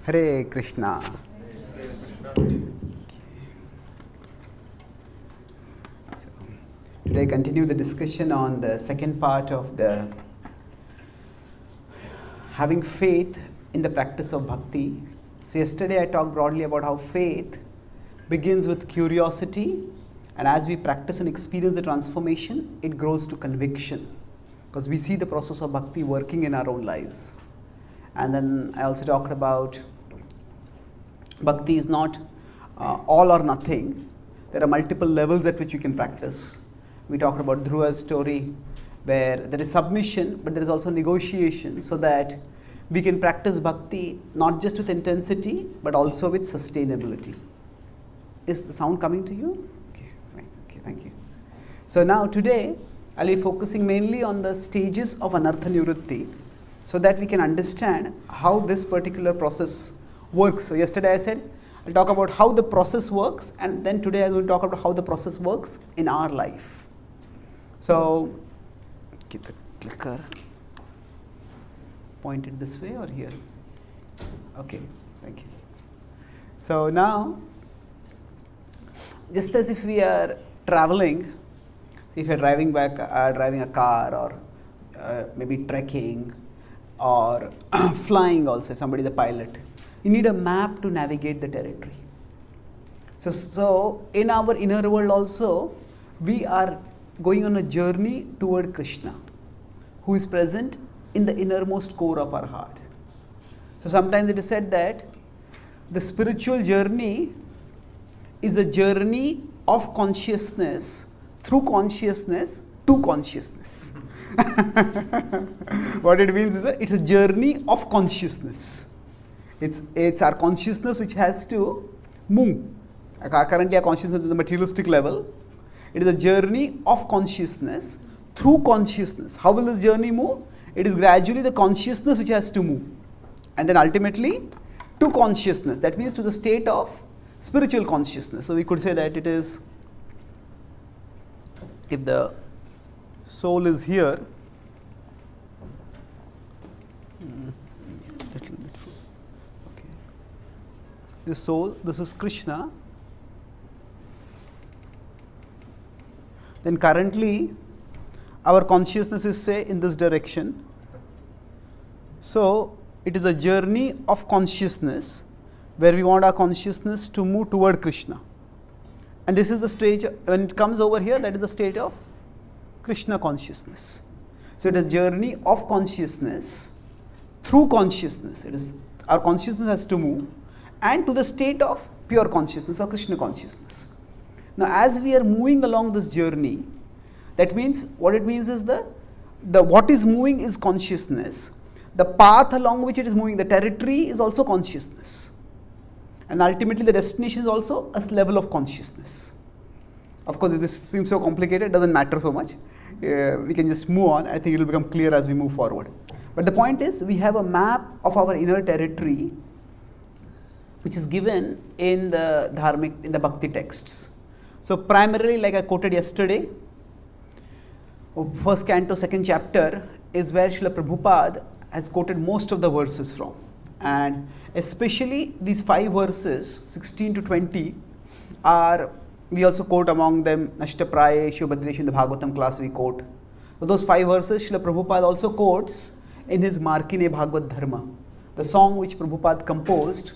Hare Krishna. So, today I continue the discussion on the second part of the having faith in the practice of bhakti. So yesterday I talked broadly about how faith begins with curiosity, and as we practice and experience the transformation, it grows to conviction, because we see the process of bhakti working in our own lives. And then I also talked about bhakti is not all or nothing. There are multiple levels at which you can practice. We talked about Dhruva's story, where there is submission, but there is also negotiation, so that we can practice bhakti not just with intensity, but also with sustainability. Is the sound coming to you? Okay, fine. Okay, thank you. So now today, I'll be focusing mainly on the stages of anartha nivritti, so that we can understand how this particular process works. So yesterday I said I'll talk about how the process works, and then today I will talk about how the process works in our life. So get the clicker pointed this way or here. Okay, thank you. So now, just as if we are traveling, if you're driving a car, or maybe trekking, or flying also, if somebody is a pilot, you need a map to navigate the territory. So in our inner world also, we are going on a journey toward Krishna, who is present in the innermost core of our heart. So sometimes it is said that the spiritual journey is a journey of consciousness through consciousness to consciousness. What it means is that it's a journey of consciousness. It's our consciousness which has to move. Currently our consciousness is at the materialistic level. It is a journey of consciousness through consciousness. How will this journey move? It is gradually the consciousness which has to move, and then ultimately to consciousness. That means to the state of spiritual consciousness. So we could say that it is, if the soul is here, little bit, okay. The soul, this is Krishna. Then currently our consciousness is, say, in this direction. So it is a journey of consciousness where we want our consciousness to move toward Krishna. And this is the stage, when it comes over here, that is the state of Krishna consciousness. So it is a journey of consciousness through consciousness. It is, our consciousness has to move, and to the state of pure consciousness or Krishna consciousness. Now as we are moving along this journey, that means, what it means is the what is moving is consciousness. The path along which it is moving, the territory, is also consciousness. And ultimately the destination is also a level of consciousness. Of course, if this seems so complicated, it doesn't matter so much. We can just move on. I think it will become clear as we move forward. But the point is, we have a map of our inner territory, which is given in the dharmic, in the bhakti texts. So primarily, like I quoted yesterday, first canto, second chapter is where Srila Prabhupada has quoted most of the verses from. And especially these 5 verses, 16 to 20, are, we also quote among them, Nashtapraye, Shubhadresh, in the Bhagavatam class we quote. So those 5 verses Srila Prabhupada also quotes in his Markine Bhagavad Dharma, the song which Prabhupada composed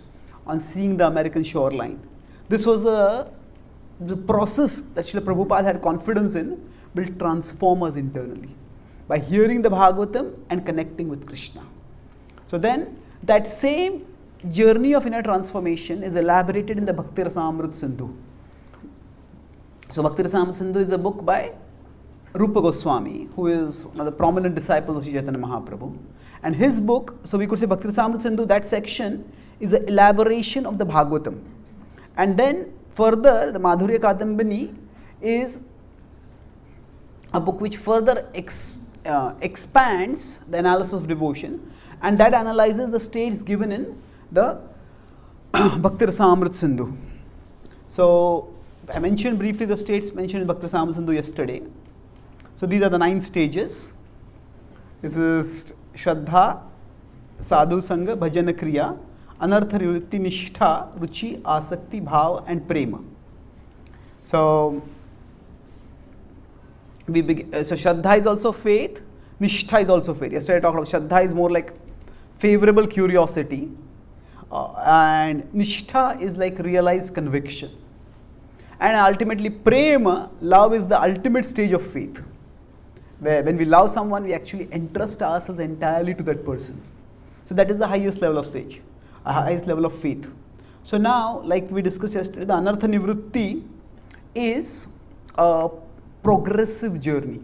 on seeing the American shoreline. This was the process that Srila Prabhupada had confidence in will transform us internally by hearing the Bhagavatam and connecting with Krishna. So then that same journey of inner transformation is elaborated in the Bhakti Rasamrita Sindhu. So Bhakti Rasamrita Sindhu is a book by Rupa Goswami, who is one of the prominent disciples of Sri Chaitanya Mahaprabhu. And his book, so we could say Bhakti Rasamrita Sindhu, that section is an elaboration of the Bhagavatam. And then further, the Madhurya Kadambini is a book which further expands the analysis of devotion, and that analyzes the states given in the Bhakti Rasamrita Sindhu. So I mentioned briefly the states mentioned in Bhakti Rasamrita Sindhu yesterday. So these are the 9 stages. This is Shraddha, Sadhu Sangha, Bhajana Kriya, Anartha Nivritti, Nishtha, Ruchi, Asakti, Bhav and Prema. So, so Shraddha is also faith, Nishtha is also faith. Yesterday I talked about Shraddha is more like favorable curiosity, and Nishtha is like realized conviction. And ultimately Prema, love is the ultimate stage of faith. Where when we love someone, we actually entrust ourselves entirely to that person. So that is the highest level of stage, highest level of faith. So now, like we discussed yesterday, the Anartha Nivritti is a progressive journey.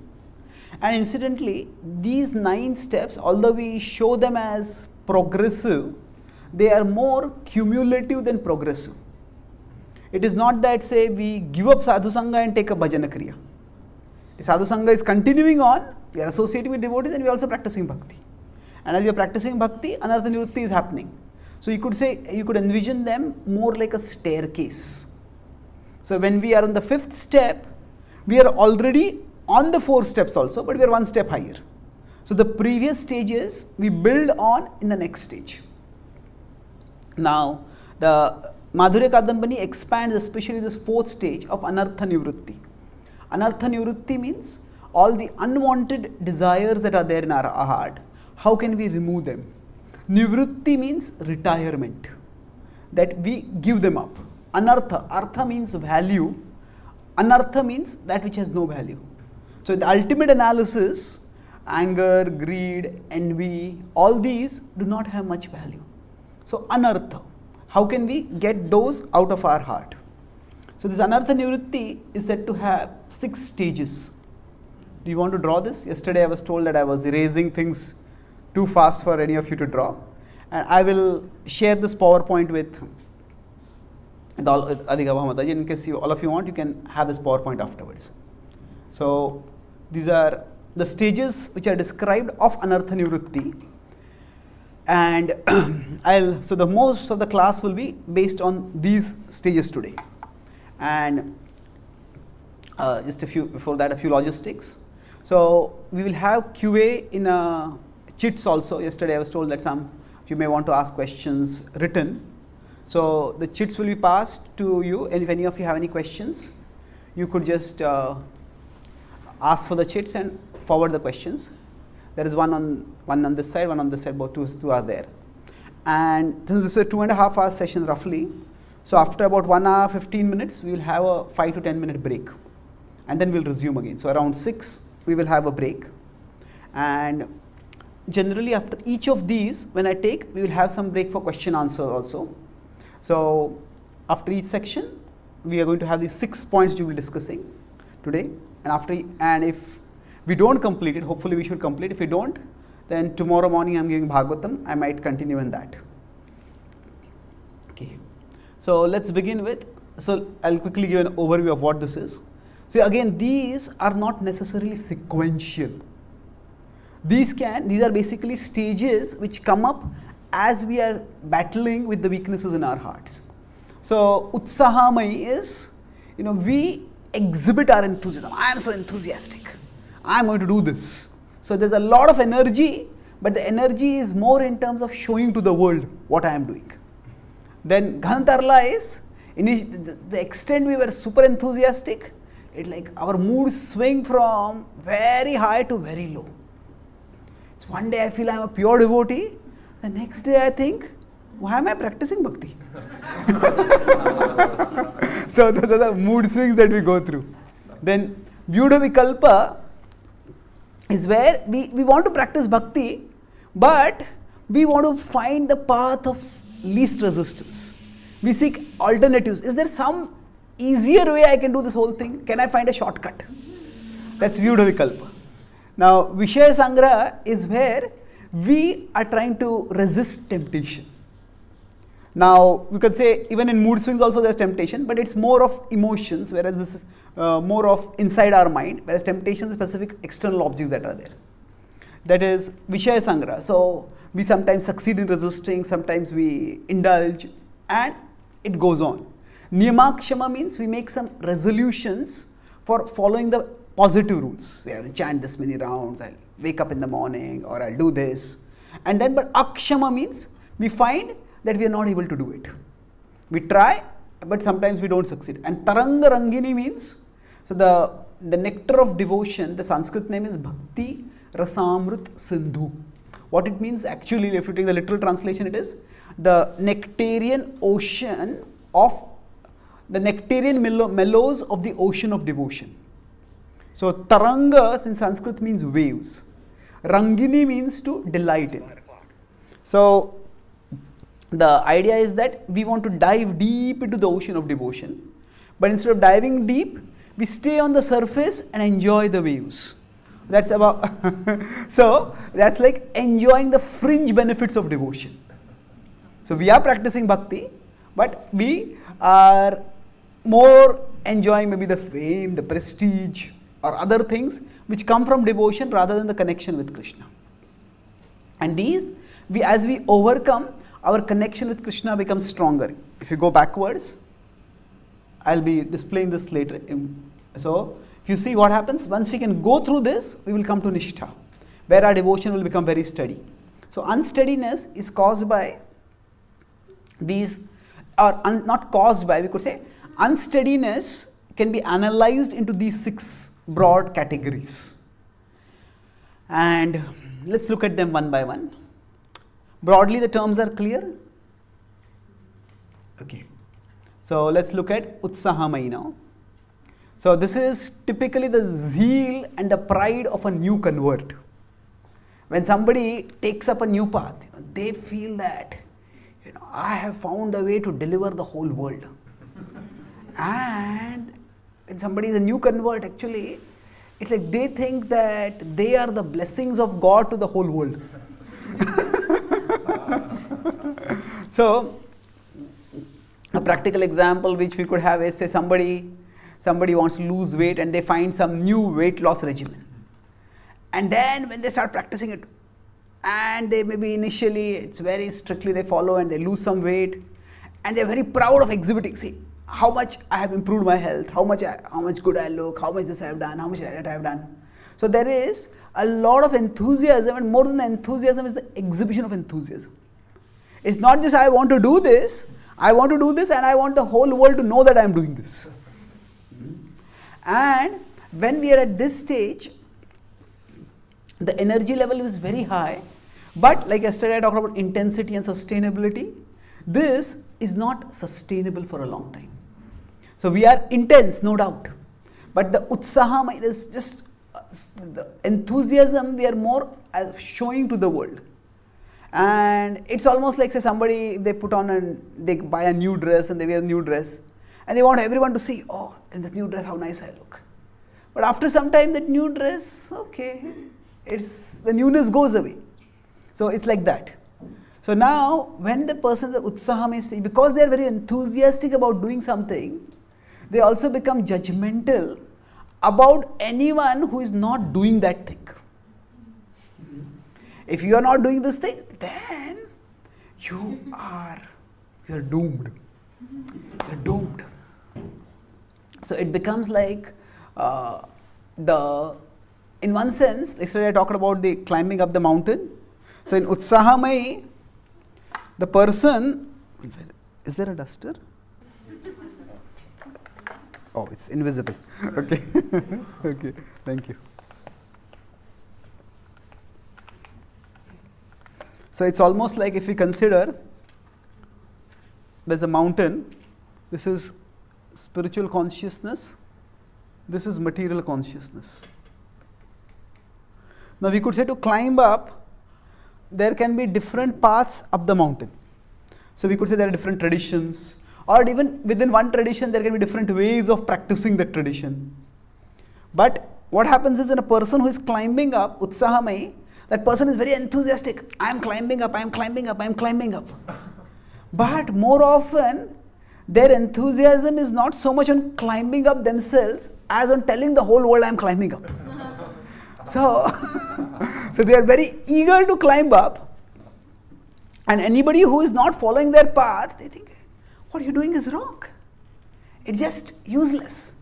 And incidentally, these 9 steps, although we show them as progressive, they are more cumulative than progressive. It is not that, say, we give up Sadhu Sangha and take a Bhajana Kriya. Sadhu Sangha is continuing on, we are associating with devotees and we are also practicing bhakti. And as you are practicing bhakti, Anartha Nivritti is happening. So you could say, you could envision them more like a staircase. So when we are on the 5th step, we are already on the 4 steps also, but we are 1 step higher. So the previous stages we build on in the next stage. Now, the Madhurya Kadambini expands especially this 4th stage of Anartha Nivritti. Anartha Nivritti means all the unwanted desires that are there in our heart, how can we remove them? Nivritti means retirement, that we give them up. Anartha, artha means value, anartha means that which has no value. So the ultimate analysis, anger, greed, envy, all these do not have much value. So anartha, how can we get those out of our heart? So this Anartha Nivritti is said to have 6 stages. Do you want to draw this? Yesterday I was told that I was erasing things too fast for any of you to draw. And I will share this PowerPoint with Adhika Bhamataji. In case all of you want, you can have this PowerPoint afterwards. So these are the stages which are described of Anartha Nivritti. And so the most of the class will be based on these stages today. And just a few before that, a few logistics. So we will have QA in chits also. Yesterday I was told that some of you may want to ask questions written. So the chits will be passed to you, and if any of you have any questions, you could just ask for the chits and forward the questions. There is one on this side, one on this side, both two are there. And since this is a 2.5 hour session roughly, so after about 1 hour 15 minutes, we will have a 5 to 10 minute break, and then we'll resume again. So around 6 we will have a break, and generally after each of these, when I take, we will have some break for question answer also. So after each section, we are going to have these 6 points we will be discussing today, and if we don't complete it, hopefully we should complete. If we don't, then tomorrow morning I am giving Bhagavatam, I might continue in that. Okay. So let's begin with, so I'll quickly give an overview of what this is. See, again, these are not necessarily sequential. These are basically stages which come up as we are battling with the weaknesses in our hearts. So Utsahamai is, we exhibit our enthusiasm. I am so enthusiastic. I am going to do this. So there's a lot of energy, but the energy is more in terms of showing to the world what I am doing. Then Ghantarla is, the extent we were super enthusiastic, it's like our mood swing from very high to very low. So one day I feel I am a pure devotee, the next day I think, why am I practicing bhakti? So those are the mood swings that we go through. Then Vyudha Vikalpa is where we want to practice bhakti, but we want to find the path of least resistance. We seek alternatives. Is there some easier way I can do this whole thing? Can I find a shortcut? That's Vyudha Vikalpa. Now Vishaya Sangraha is where we are trying to resist temptation. Now we could say even in mood swings also there is temptation, but it's more of emotions, whereas this is more of inside our mind, whereas temptation is specific external objects that are there. That is Vishaya Sangraha. So we sometimes succeed in resisting, sometimes we indulge, and it goes on. Niyamakshama means we make some resolutions for following the positive rules. Say, I'll chant this many rounds, I'll wake up in the morning, or I'll do this. And then, but Akshama means we find that we are not able to do it. We try, but sometimes we don't succeed. And Taranga Rangini means, so the nectar of devotion, the Sanskrit name is Bhakti Rasamrit Sindhu. What it means actually, if you take the literal translation, it is the nectarian ocean of the nectarian mellows of the ocean of devotion. So Taranga in Sanskrit means waves. Rangini means to delight in. So the idea is that we want to dive deep into the ocean of devotion, but instead of diving deep, we stay on the surface and enjoy the waves. That's about so that's like enjoying the fringe benefits of devotion. So we are practicing bhakti, but we are more enjoying maybe the fame, the prestige, or other things which come from devotion rather than the connection with Krishna. And these, as we overcome, our connection with Krishna becomes stronger. If you go backwards, I'll be displaying this later. So if you see what happens, once we can go through this, we will come to Nishtha, where our devotion will become very steady. So unsteadiness is caused by these, or not caused by, we could say, unsteadiness can be analyzed into these 6 broad categories. And let's look at them one by one. Broadly, the terms are clear? Okay. So let's look at Utsahamai now. So this is typically the zeal and the pride of a new convert. When somebody takes up a new path, they feel that, I have found a way to deliver the whole world. And when somebody is a new convert, actually, it's like they think that they are the blessings of God to the whole world. So, a practical example which we could have is, say somebody wants to lose weight and they find some new weight loss regimen. And then when they start practicing it, and they maybe initially, it's very strictly they follow and they lose some weight, and they're very proud of exhibiting, see, how much I have improved my health, how much good I look, how much this I have done, how much that I have done. So there is a lot of enthusiasm, and more than the enthusiasm is the exhibition of enthusiasm. It's not just I want to do this, and I want the whole world to know that I am doing this. And when we are at this stage, the energy level is very high, but like yesterday I talked about intensity and sustainability. This is not sustainable for a long time. So we are intense, no doubt, but the utsaham is just the enthusiasm we are more showing to the world. And it's almost like, say somebody, they buy a new dress and they wear a new dress and they want everyone to see, oh, in this new dress how nice I look. But after some time that new dress, okay, the newness goes away. So it's like that. So now when the person, the utsaham is, because they are very enthusiastic about doing something, they also become judgmental about anyone who is not doing that thing. If you are not doing this thing, then you are doomed. You're doomed. So it becomes like in one sense, yesterday I talked about the climbing up the mountain. So in Utsahamai, the person, is there a duster? Oh, it's invisible. Okay. Okay, thank you. So it's almost like if we consider there's a mountain, this is spiritual consciousness, this is material consciousness. Now we could say to climb up, there can be different paths up the mountain. So we could say there are different traditions, or even within one tradition there can be different ways of practicing that tradition. But what happens is when a person who is climbing up, Utsahamai, that person is very enthusiastic. I am climbing up, I am climbing up, I am climbing up. But more often, their enthusiasm is not so much on climbing up themselves as on telling the whole world I am climbing up. So they are very eager to climb up, and anybody who is not following their path, they think, what you're doing is wrong. It's just useless.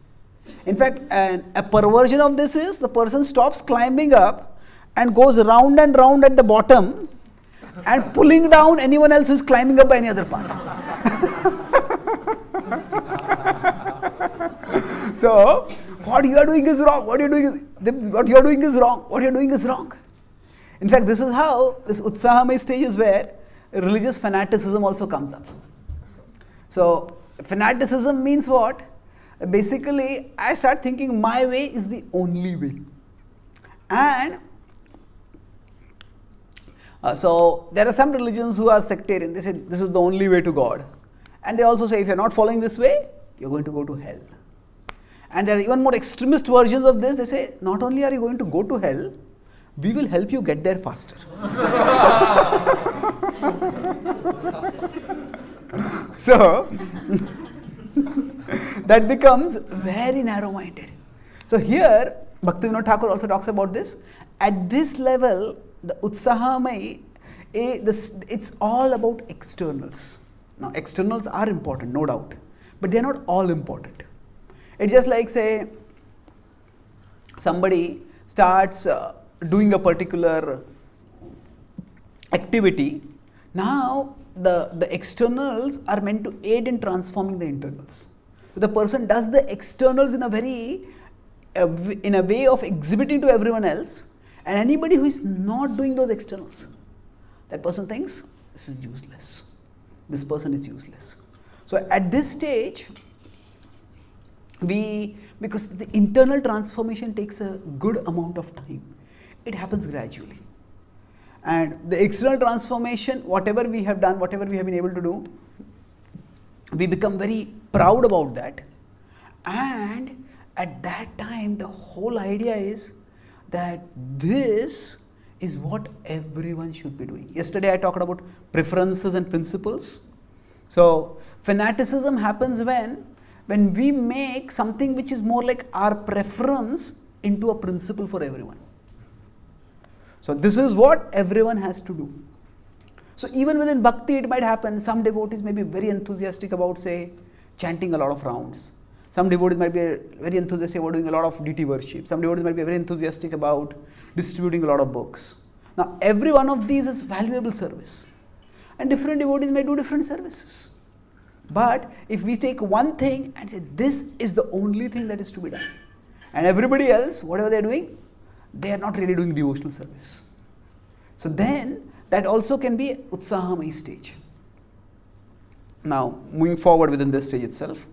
In fact, a perversion of this is the person stops climbing up and goes round and round at the bottom and pulling down anyone else who is climbing up by any other path. So, what you are doing is wrong, what you are doing is wrong, what you are doing is wrong. In fact, this is how this Utsahamaya stage is where religious fanaticism also comes up. So, fanaticism means what? Basically, I start thinking my way is the only way. And so, there are some religions who are sectarian. They say this is the only way to God. And they also say if you are not following this way, you are going to go to hell. And there are even more extremist versions of this. They say not only are you going to go to hell, we will help you get there faster. So, that becomes very narrow-minded. So here, Bhaktivinoda Thakur also talks about this. At this level, the Utsahamaya, it's all about externals. Now, externals are important, no doubt, but they are not all important. It's just like, say, somebody starts doing a particular activity. Now, the externals are meant to aid in transforming the internals. So the person does the externals in a way of exhibiting to everyone else, and anybody who is not doing those externals, that person thinks this is useless. This person is useless. So at this stage, because the internal transformation takes a good amount of time, it happens gradually. And the external transformation, whatever we have done, whatever we have been able to do, we become very proud about that. And at that time, the whole idea is that this is what everyone should be doing. Yesterday I talked about preferences and principles. So fanaticism happens when we make something which is more like our preference into a principle for everyone. So this is what everyone has to do. So even within bhakti it might happen, some devotees may be very enthusiastic about, say, chanting a lot of rounds. Some devotees might be very enthusiastic about doing a lot of deity worship. Some devotees might be very enthusiastic about distributing a lot of books. Now every one of these is valuable service. And different devotees may do different services. But if we take one thing and say this is the only thing that is to be done, and everybody else, whatever they are doing, they are not really doing devotional service. So then that also can be Utsahamaya stage. Now moving forward within this stage itself,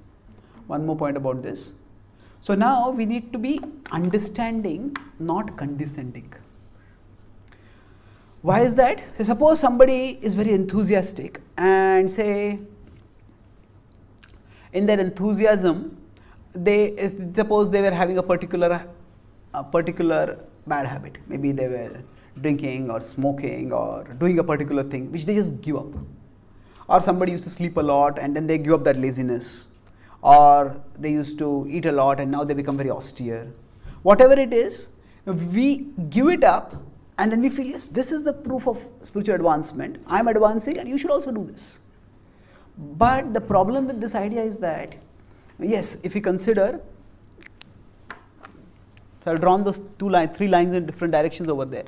one more point about this. So now we need to be understanding, not condescending. Why is that? So suppose somebody is very enthusiastic and say in their enthusiasm, suppose they were having a particular bad habit. Maybe they were drinking or smoking or doing a particular thing which they just give up. Or somebody used to sleep a lot and then they give up that laziness. Or they used to eat a lot and now they become very austere. Whatever it is, we give it up and then we feel, yes, this is the proof of spiritual advancement. I am advancing and you should also do this. But the problem with this idea is that, yes, if we consider, so I have drawn those three lines in different directions over there.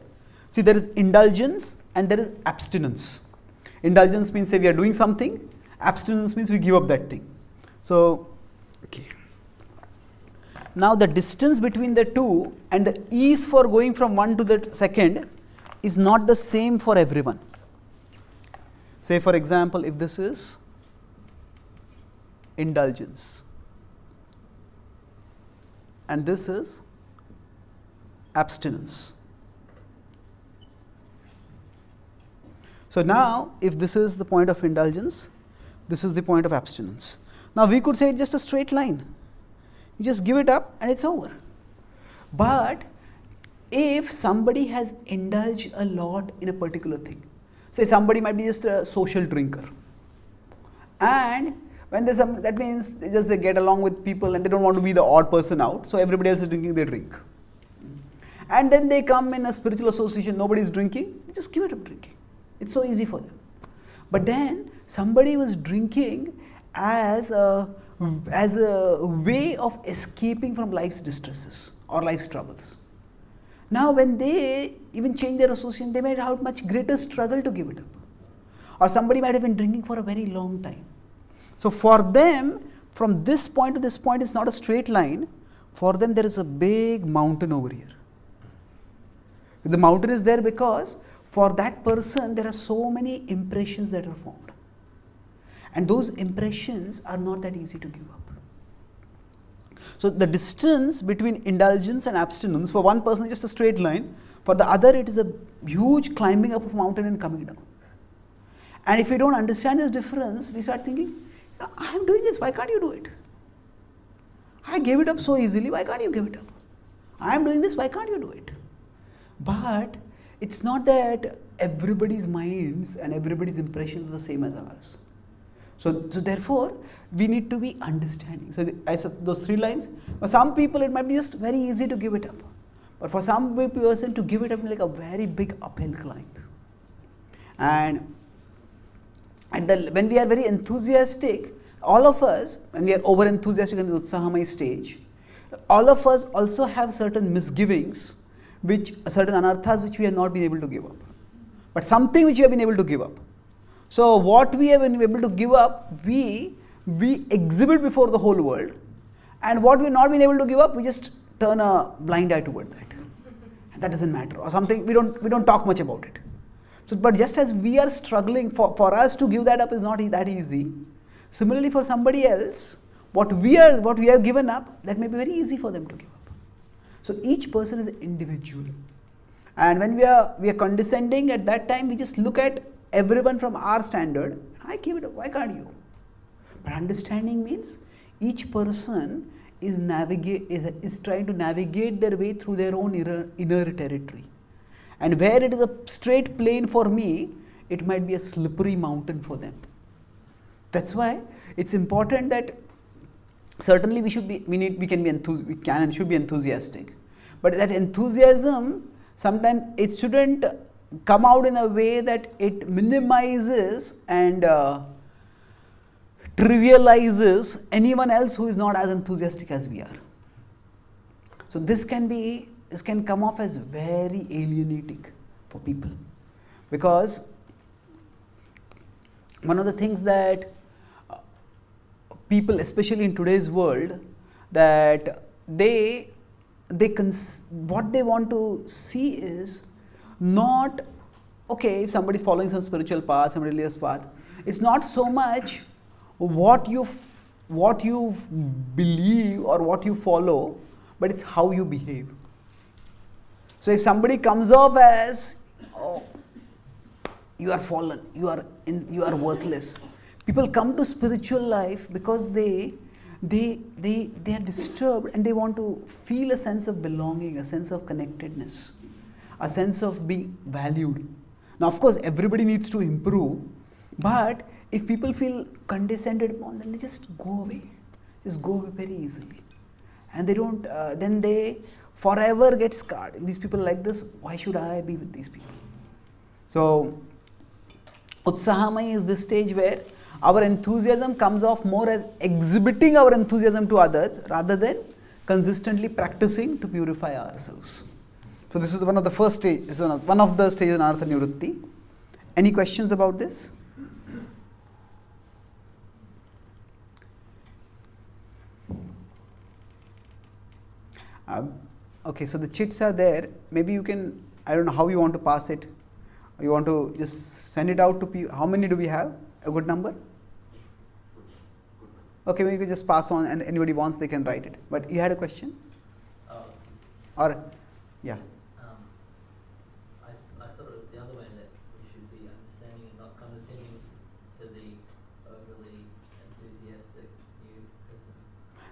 See, there is indulgence and there is abstinence. Indulgence means, say, we are doing something. Abstinence means we give up that thing. So, okay. Now the distance between the two and the ease for going from one to the second is not the same for everyone. Say, for example, if this is indulgence and this is abstinence. So now if this is the point of indulgence, this is the point of abstinence. Now we could say it's just a straight line. You just give it up and it's over. But if somebody has indulged a lot in a particular thing, say somebody might be just a social drinker, and when there's some, that means they get along with people and they don't want to be the odd person out, so everybody else is drinking, they drink. And then they come in a spiritual association, nobody is drinking, they just give it up drinking. It's so easy for them. But then somebody was drinking as a way of escaping from life's distresses or life's troubles. Now when they even change their association, they might have much greater struggle to give it up. Or somebody might have been drinking for a very long time. So for them, from this point to this point is not a straight line. For them there is a big mountain over here. The mountain is there because for that person there are so many impressions that are formed. And those impressions are not that easy to give up. So the distance between indulgence and abstinence for one person is just a straight line. For the other it is a huge climbing up of a mountain and coming down. And if we don't understand this difference, we start thinking, I am doing this, why can't you do it? I gave it up so easily, why can't you give it up? I am doing this, why can't you do it? But it's not that everybody's minds and everybody's impressions are the same as ours. So therefore, we need to be understanding. So I said those 3 lines. For some people, it might be just very easy to give it up. But for some person, to give it up is like a very big uphill climb. And when we are very enthusiastic, all of us, when we are over enthusiastic in the Utsahamaya stage, all of us also have certain misgivings, certain anarthas which we have not been able to give up. But something which we have been able to give up. So what we have been able to give up, we exhibit before the whole world, and what we have not been able to give up, we just turn a blind eye toward that. And that doesn't matter, or something we don't talk much about it. So, but just as we are struggling, for us to give that up is not that easy. Similarly, for somebody else, what we have given up, that may be very easy for them to give up. So each person is an individual, and when we are condescending at that time, we just look at everyone from our standard. I gave it up, why can't you? But understanding means each person is trying to navigate their way through their own inner territory. And where it is a straight plane for me, it might be a slippery mountain for them. That's why it's important that certainly we can and should be enthusiastic. But that enthusiasm, sometimes it shouldn't come out in a way that it minimizes and trivializes anyone else who is not as enthusiastic as we are. So this can come off as very alienating for people, because one of the things that people, especially in today's world, that what they want to see is not, okay, if somebody is following some spiritual path, some religious path, it's not so much what you believe or what you follow, but it's how you behave. So if somebody comes off as, oh, you are fallen, you are worthless. People come to spiritual life because they are disturbed and they want to feel a sense of belonging, a sense of connectedness, a sense of being valued. Now, of course, everybody needs to improve, but if people feel condescended upon, then they just go away very easily. And they don't, then they forever get scarred. These people like this, why should I be with these people? So, Utsahamaya is this stage where our enthusiasm comes off more as exhibiting our enthusiasm to others rather than consistently practicing to purify ourselves. So this is one of the first stages, one of the stages in Anartha Nivritti. Any questions about this? Okay, so the chits are there. Maybe you can, I don't know how you want to pass it. You want to just send it out to people. How many do we have? A good number? Okay, maybe you can just pass on, and anybody wants, they can write it. But you had a question? Or, yeah. I thought it was the other way, that we should be understanding and not condescending to the overly enthusiastic new person.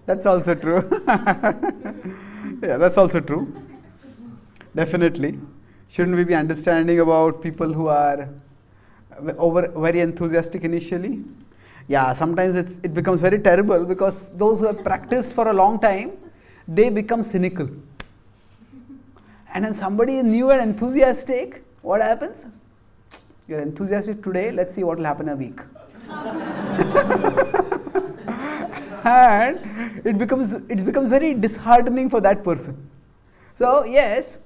That's also true. Yeah, that's also true. Definitely. Shouldn't we be understanding about people who are very enthusiastic initially? Yeah, sometimes it becomes very terrible, because those who have practiced for a long time, they become cynical. And then somebody is new and enthusiastic, what happens? You're enthusiastic today, let's see what will happen in a week. And it becomes very disheartening for that person. So yes,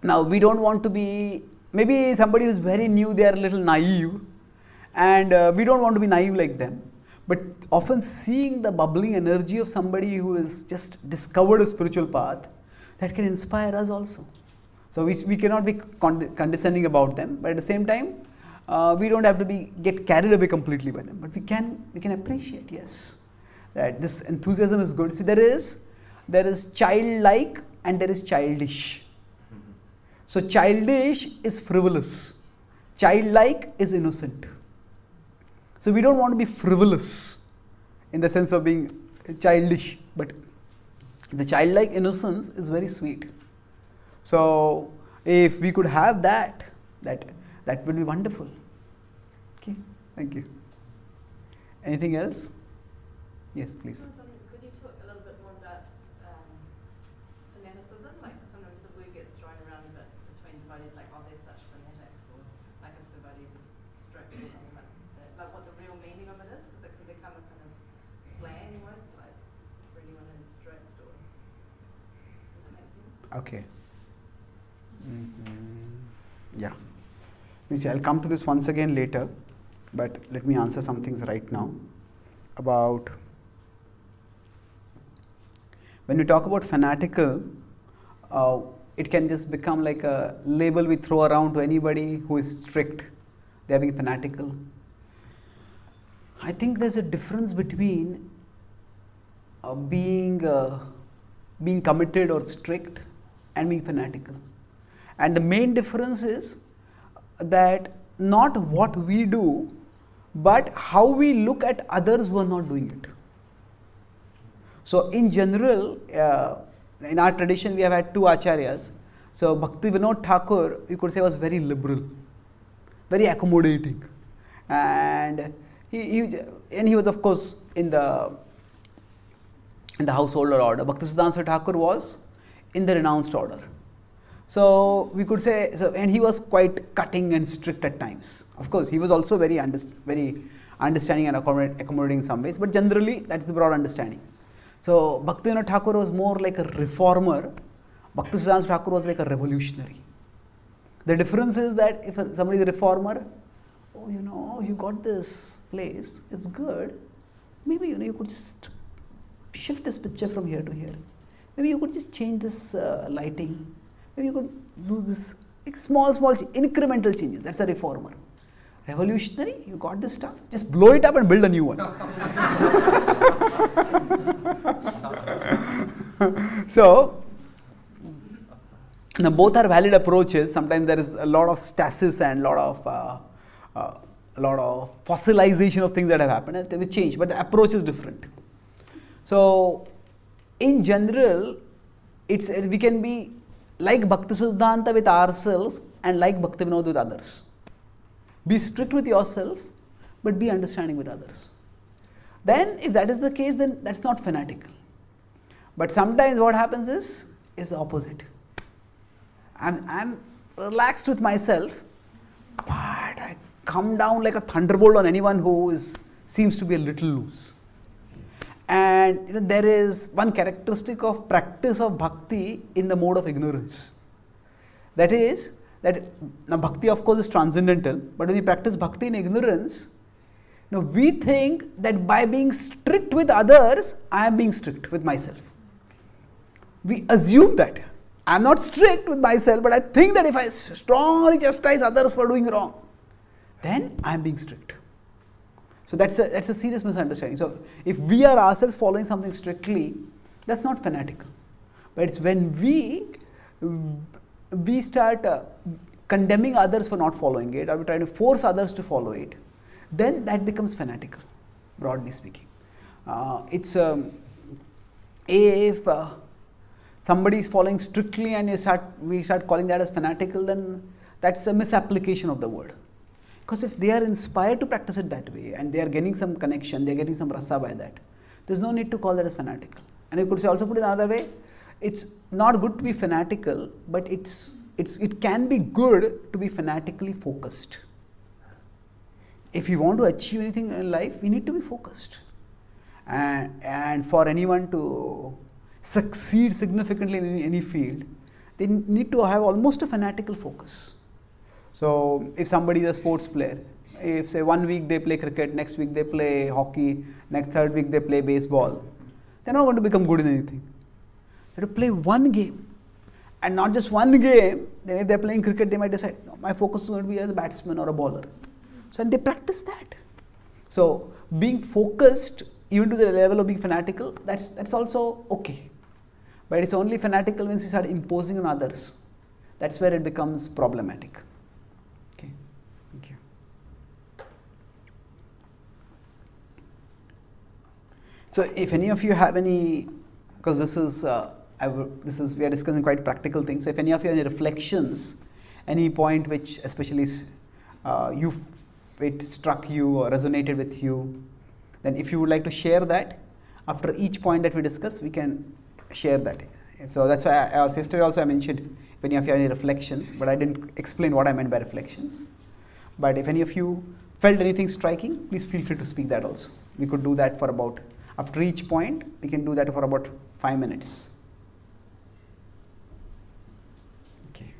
Now we don't want to be, maybe somebody who's very new, they are a little naive, and we don't want to be naive like them. But often seeing the bubbling energy of somebody who has just discovered a spiritual path, that can inspire us also. So we cannot be condescending about them, but at the same time, we don't have to get carried away completely by them. But we can appreciate, yes, that this enthusiasm is good. See, there is childlike and there is childish. So childish is frivolous, childlike is innocent. So we don't want to be frivolous in the sense of being childish, but the childlike innocence is very sweet. So if we could have that would be wonderful. Okay, thank you. Anything else? Yes, please. Could you talk a little bit more about fanaticism? Like sometimes the word gets thrown around a bit between devotees, like, oh, they're such fanatics, or like if devotees are strict or something like that. Like what the real meaning of it is, because it can become a kind of slang almost, like for anyone who's strict, or does that make sense? Okay. Yeah. I'll come to this once again later, but let me answer some things right now about when we talk about fanatical. It can just become like a label we throw around to anybody who is strict. They are being fanatical. I think there's a difference between being committed or strict and being fanatical. And the main difference is that not what we do, but how we look at others who are not doing it. So in general, in our tradition we have had two acharyas. So Bhakti Vinod Thakur, you could say, was very liberal, very accommodating, and he was of course in the householder order. Bhaktisiddhanta Thakur was in the renounced order. So we could say, and he was quite cutting and strict at times. Of course, he was also very understanding and accommodating in some ways, but generally that's the broad understanding. So Bhaktivinoda Thakur was more like a reformer. Bhaktisiddhanta Thakur was like a revolutionary. The difference is that if somebody is a reformer, oh, you got this place, it's good. Maybe you could just shift this picture from here to here. Maybe you could just change this lighting. Maybe you could do this small incremental changes. That's a reformer. Revolutionary, you got this stuff, just blow it up and build a new one. So now both are valid approaches. Sometimes there is a lot of stasis and a lot of fossilization of things that have happened, and they will change, but the approach is different. So in general, we can be like Bhaktisiddhanta with ourselves and like Bhaktivinoda with others. Be strict with yourself, but be understanding with others. Then if that is the case, then that's not fanatical. But sometimes what happens is the opposite. I'm relaxed with myself, but I come down like a thunderbolt on anyone who seems to be a little loose. And there is one characteristic of practice of bhakti in the mode of ignorance. That is, that now bhakti of course is transcendental, but when we practice bhakti in ignorance, we think that by being strict with others, I am being strict with myself. We assume that. I am not strict with myself, but I think that if I strongly chastise others for doing wrong, then I am being strict. So that's a serious misunderstanding. So if we are ourselves following something strictly, that's not fanatical. But it's when we start condemning others for not following it, or we try to force others to follow it, then that becomes fanatical, broadly speaking. If somebody is following strictly and we start calling that as fanatical, then that's a misapplication of the word. Because if they are inspired to practice it that way and they are getting some connection, they are getting some rasa by that, there's no need to call that as fanatical. And you could also put it another way, it's not good to be fanatical, but it can be good to be fanatically focused. If you want to achieve anything in life, we need to be focused. And for anyone to succeed significantly in any field, they need to have almost a fanatical focus. So if somebody is a sports player, if say 1 week they play cricket, next week they play hockey, next third week they play baseball, they're not going to become good in anything. They have to play one game. And not just one game, then if they're playing cricket, they might decide, no, my focus is going to be as a batsman or a bowler. So and they practice that. So being focused, even to the level of being fanatical, that's also okay. But it's only fanatical when you start imposing on others. That's where it becomes problematic. Okay, thank you. So if any of you have any, because this is we are discussing quite practical things. So if any of you have any reflections, any point which especially it struck you or resonated with you, then if you would like to share that, after each point that we discuss, we can share that. So that's why yesterday also I mentioned if any of you have any reflections, but I didn't explain what I meant by reflections. But if any of you felt anything striking, please feel free to speak that also. We could do that for about, after each point, we can do that for about 5 minutes. Okay.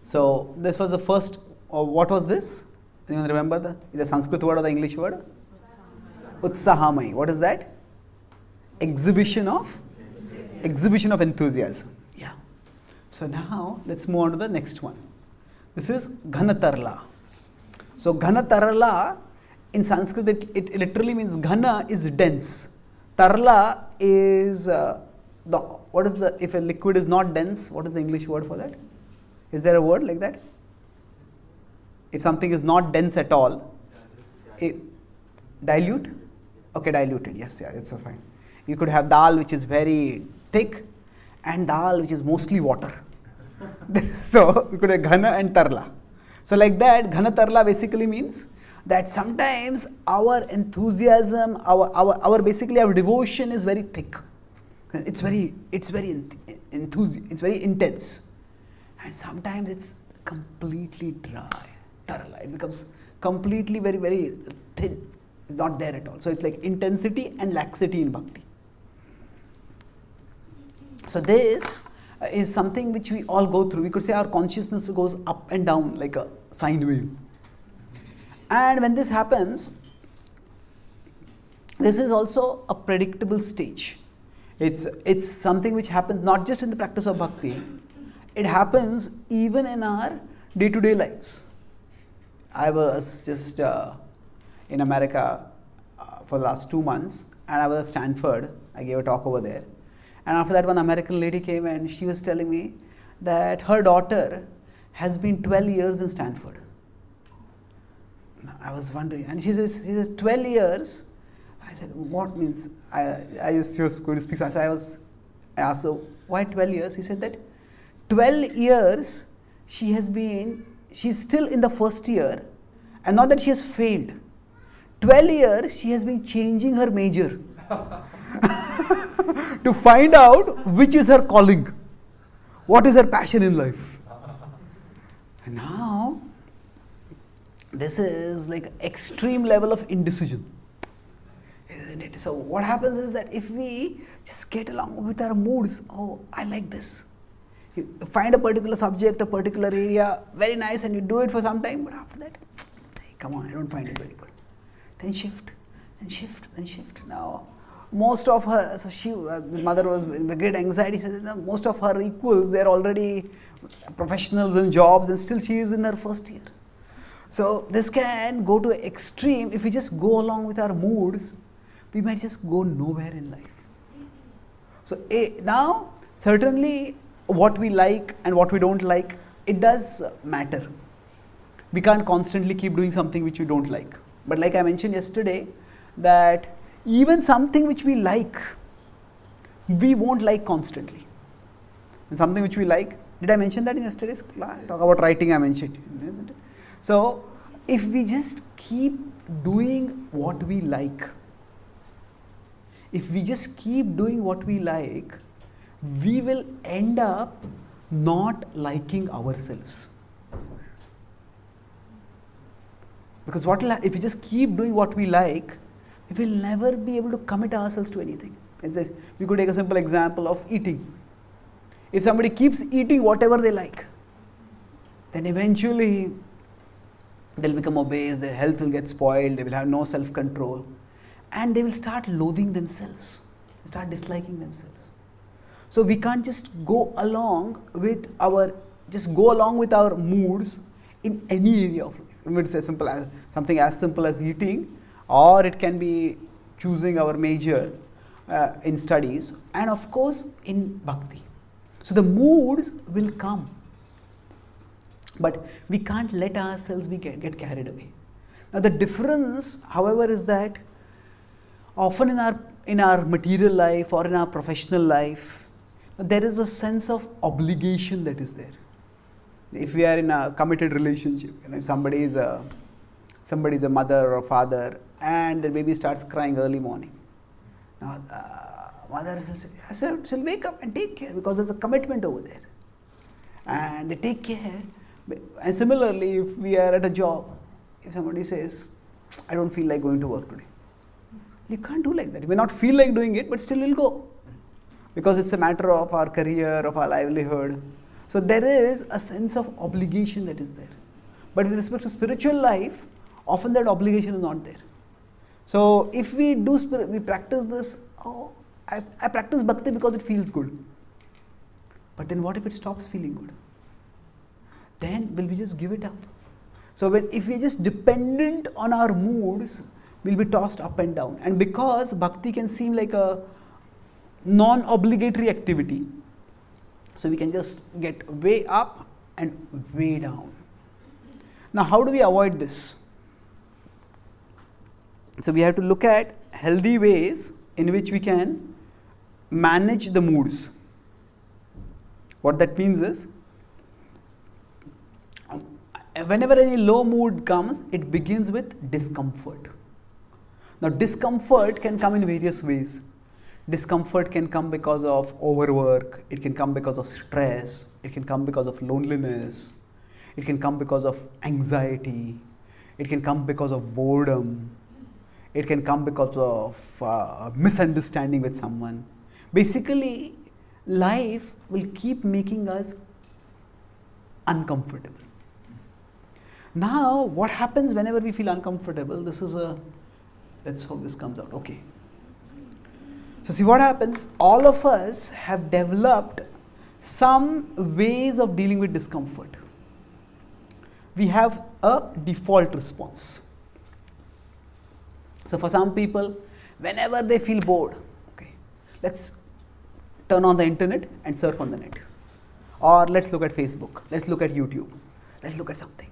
So this was the first, what was this? Anyone remember the Sanskrit word or the English word? Utsahamai. What is that? Exhibition of enthusiasm. Yeah. So now let's move on to the next one. This is Ghanatarla. So Ghanatarla in Sanskrit it literally means Ghana is dense. Tarla is if a liquid is not dense, what is the English word for that? Is there a word like that? If something is not dense at all, dilute? Okay, diluted, yes, yeah, it's so fine. You could have dal which is very thick and dal which is mostly water. So you could have Ghana and Tarla. So like that, Ghana Tarla basically means that sometimes our enthusiasm, our basically our devotion is very thick. It's very intense. And sometimes it's completely dry. Tarla. It becomes completely very, very thin. It's not there at all. So it's like intensity and laxity in bhakti. So this is something which we all go through. We could say our consciousness goes up and down like a sine wave. And when this happens, this is also a predictable stage. It's something which happens not just in the practice of bhakti, it happens even in our day-to-day lives. I was just in America for the last 2 months, and I was at Stanford. I gave a talk over there. And after that, one American lady came and she was telling me that her daughter has been 12 years in Stanford. I was wondering, and she says 12 years. I said, what means? She was going to speak. So I asked, so why 12 years? He said that 12 years she's still in the first year, and not that she has failed. 12 years she has been changing her major to find out which is her calling, what is her passion in life. And now this is like extreme level of indecision, isn't it? So what happens is that if we just get along with our moods, oh, I like this. You find a particular subject, a particular area, very nice, and you do it for some time, but after that, hey, come on, I don't find it very good. Then shift, then shift, then shift. Now, most of her, so the mother was in great anxiety, said most of her equals, they're already professionals in jobs, and still she is in her first year. So this can go to extreme. If we just go along with our moods, we might just go nowhere in life. So now, certainly what we like and what we don't like, it does matter. We can't constantly keep doing something which we don't like. But like I mentioned yesterday, that even something which we like, we won't like constantly. And something which we like, did I mention that in yesterday's class? Talk about writing, I mentioned, isn't it? So if we just keep doing what we like, we will end up not liking ourselves. Because if we just keep doing what we like, we will never be able to commit ourselves to anything. We could take a simple example of eating. If somebody keeps eating whatever they like, then eventually they'll become obese, their health will get spoiled, they will have no self-control, and they will start loathing themselves, start disliking themselves. So we can't just go along with our moods in any area of life. It's as simple as something as simple as eating, or it can be choosing our major in studies, and of course in bhakti. So the moods will come, but we can't let ourselves get carried away. Now the difference, however, is that often in our material life or in our professional life, there is a sense of obligation that is there. If we are in a committed relationship, if somebody is a mother or father and the baby starts crying early morning, now mother shall wake up and take care, because there's a commitment over there, and they take care. And similarly, if we are at a job, if somebody says, I don't feel like going to work today, you can't do like that. You may not feel like doing it, but still you'll go, because it's a matter of our career, of our livelihood. So there is a sense of obligation that is there. But with respect to spiritual life, often that obligation is not there. So if we practice this, I practice bhakti because it feels good. But then what if it stops feeling good? Then will we just give it up? So if we're just dependent on our moods, we'll be tossed up and down. And because bhakti can seem like a non-obligatory activity, so we can just get way up and way down. Now how do we avoid this? So we have to look at healthy ways in which we can manage the moods. What that means is, whenever any low mood comes, it begins with discomfort. Now discomfort can come in various ways. Discomfort can come because of overwork, it can come because of stress, it can come because of loneliness, it can come because of anxiety, it can come because of boredom, it can come because of misunderstanding with someone. Basically, life will keep making us uncomfortable. Now, what happens whenever we feel uncomfortable? That's how this comes out. Okay. So see what happens, all of us have developed some ways of dealing with discomfort. We have a default response. So for some people, whenever they feel bored, okay, let's turn on the internet and surf on the net. Or let's look at Facebook, let's look at YouTube, let's look at something.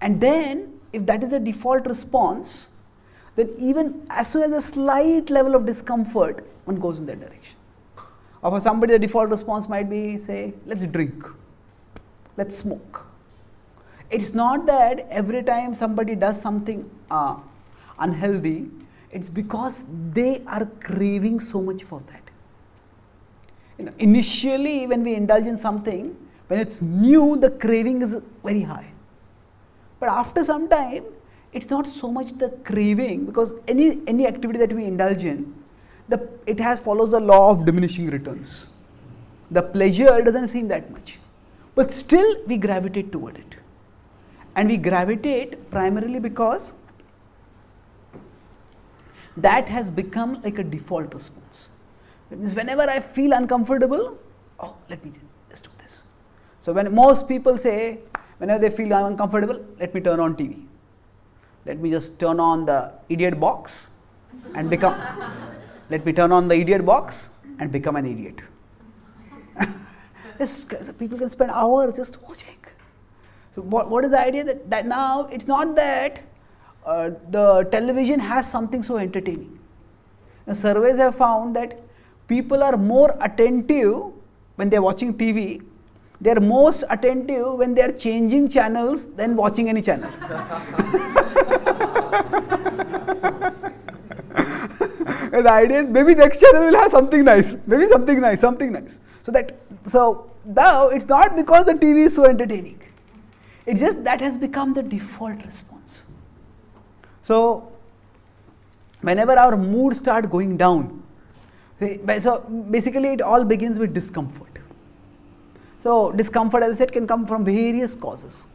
And then, if that is the default response, then even as soon as a slight level of discomfort, one goes in that direction. Or for somebody, the default response might be, say, let's drink, let's smoke. It's not that every time somebody does something unhealthy, it's because they are craving so much for that. Initially, when we indulge in something, when it's new, the craving is very high. But after some time, it's not so much the craving, because any activity that we indulge in, it follows the law of diminishing returns. The pleasure doesn't seem that much, but still we gravitate toward it. And we gravitate primarily because that has become like a default response. It means whenever I feel uncomfortable, let me just do this. So when most people say, whenever they feel uncomfortable, let me turn on TV. Let me just turn on the idiot box and become, let me turn on the idiot box and become an idiot. People can spend hours just watching. So what is the idea? That now it's not that the television has something so entertaining. The surveys have found that people are more attentive when they are watching TV. They are most attentive when they are changing channels than watching any channel. The idea is maybe next channel will have something nice, maybe something nice. So now it's not because the TV is so entertaining. It's just that has become the default response. So whenever our mood starts going down, so basically it all begins with discomfort. So discomfort, as I said, can come from various causes,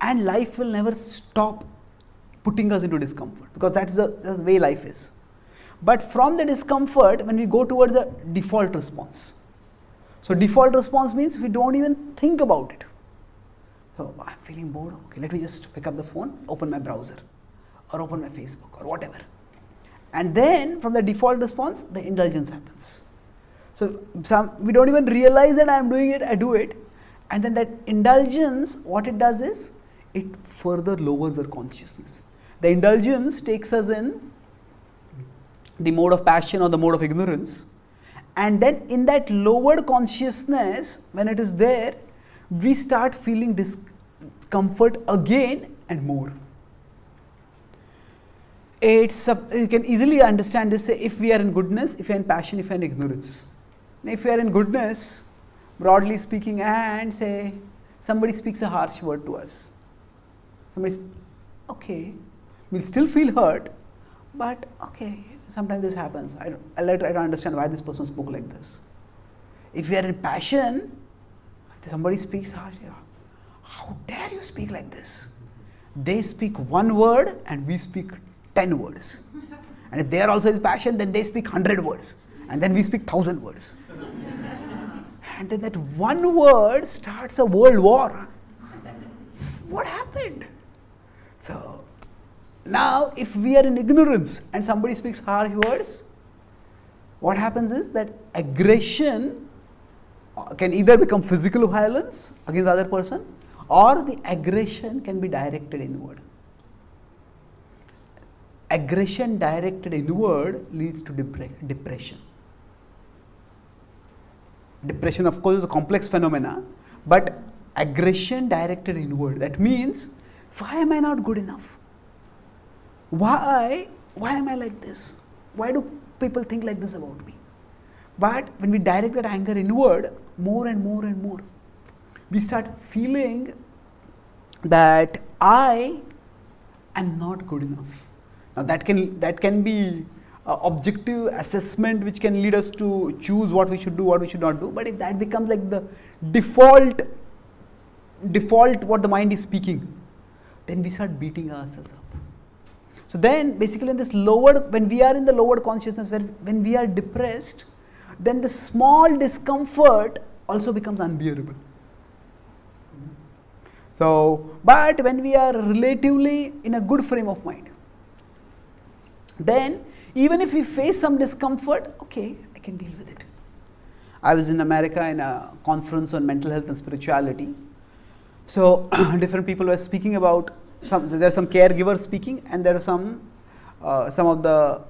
and life will never stop putting us into discomfort, because that's the way life is. But from the discomfort, when we go towards a default response. So default response means we don't even think about it. So I'm feeling bored, okay, let me just pick up the phone, open my browser, or open my Facebook, or whatever. And then from the default response, the indulgence happens. So we don't even realize that I'm doing it, I do it. And then that indulgence, what it does is, it further lowers our consciousness. The indulgence takes us in the mode of passion or the mode of ignorance. And then in that lowered consciousness, when it is there, we start feeling discomfort again and more. You can easily understand this, say, if we are in goodness, if we are in passion, if we are in ignorance. If we are in goodness, broadly speaking, and say somebody speaks a harsh word to us, okay, we'll still feel hurt, but okay, sometimes this happens. I try to understand why this person spoke like this. If we are in passion, somebody speaks harsh, how dare you speak like this? They speak one word and we speak 10 words. And if they are also in passion, then they speak 100 words. And then we speak 1,000 words. And then that one word starts a world war. What happened? So now if we are in ignorance and somebody speaks harsh words, what happens is that aggression can either become physical violence against the other person, or the aggression can be directed inward. Aggression directed inward leads to depression. Depression, of course, is a complex phenomena, but aggression directed inward, that means, why am I not good enough? Why am I like this? Why do people think like this about me? But when we direct that anger inward, more and more and more, we start feeling that I am not good enough. Now that can be objective assessment which can lead us to choose what we should do, what we should not do. But if that becomes like the default what the mind is speaking, then we start beating ourselves up. So then basically when we are in the lowered consciousness, when we are depressed, then the small discomfort also becomes unbearable. So, but when we are relatively in a good frame of mind, then even if we face some discomfort, okay, I can deal with it. I was in America in a conference on mental health and spirituality. So different people were speaking about, there are some caregivers speaking, and there are some of the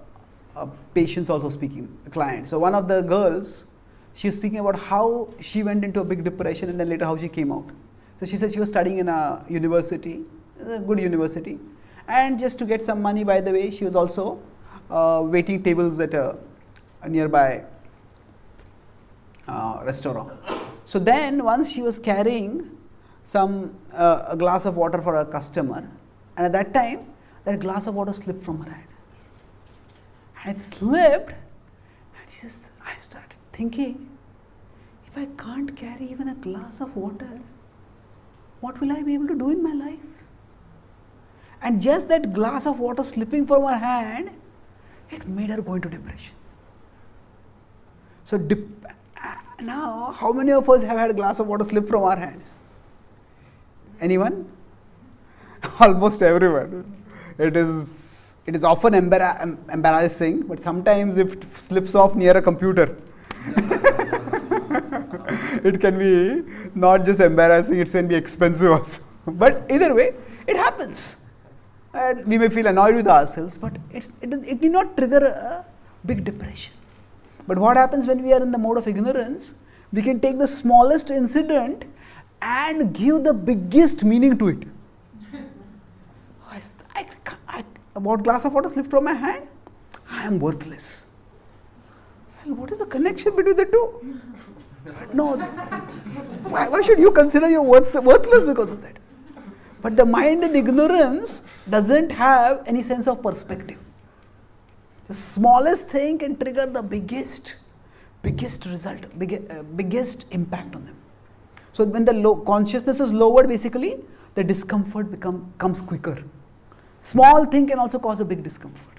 patients also speaking, the clients. So one of the girls, she was speaking about how she went into a big depression and then later how she came out. So she said she was studying in a university, a good university, and just to get some money, by the way, she was also waiting tables at a nearby restaurant. So then once she was carrying a glass of water for a customer, and at that time that glass of water slipped from her hand. And it slipped, and I started thinking, if I can't carry even a glass of water, what will I be able to do in my life? And just that glass of water slipping from her hand, it made her go into depression. So now, how many of us have had a glass of water slip from our hands? Anyone? Almost everyone. It is often embarrassing, but sometimes if it slips off near a computer, it can be not just embarrassing, it can be expensive also. But either way, it happens. And we may feel annoyed with ourselves, but it need not trigger a big depression. But what happens when we are in the mode of ignorance, we can take the smallest incident and give the biggest meaning to it. What glass of water slipped from my hand? I am worthless. Well, what is the connection between the two? No, why should you consider you worthless because of that? But the mind in ignorance doesn't have any sense of perspective. The smallest thing can trigger the biggest result, biggest impact on them. So when the consciousness is lowered, basically the discomfort comes quicker. Small thing can also cause a big discomfort.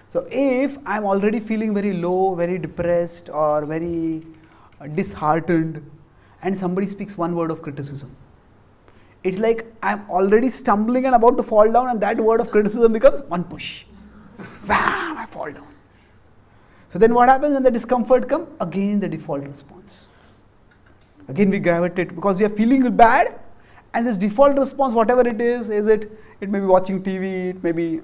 So if I'm already feeling very low, very depressed, or very disheartened, and somebody speaks one word of criticism, it's like I'm already stumbling and about to fall down, and that word of criticism becomes one push. Bam, I fall down. So then what happens when the discomfort comes? Again the default response. Again we gravitate because we are feeling bad, and this default response, whatever it is it may be watching TV, it may be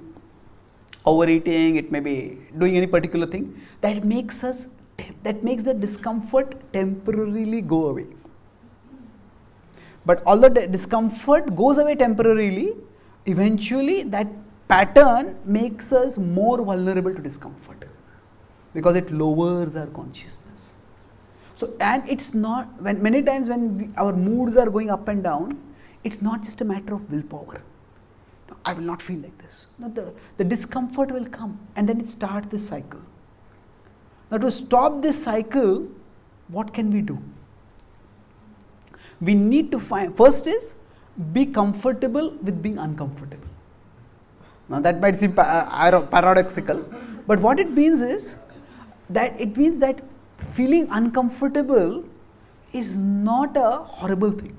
overeating, it may be doing any particular thing that makes the discomfort temporarily go away. But although the discomfort goes away temporarily, eventually that pattern makes us more vulnerable to discomfort because it lowers our consciousness. So, and it's not, many times when our moods are going up and down, it's not just a matter of willpower. No, I will not feel like this. No, the discomfort will come, and then it starts this cycle. Now to stop this cycle, what can we do? We need to find, first is, be comfortable with being uncomfortable. Now that might seem paradoxical, but what it means is, that it means that feeling uncomfortable is not a horrible thing.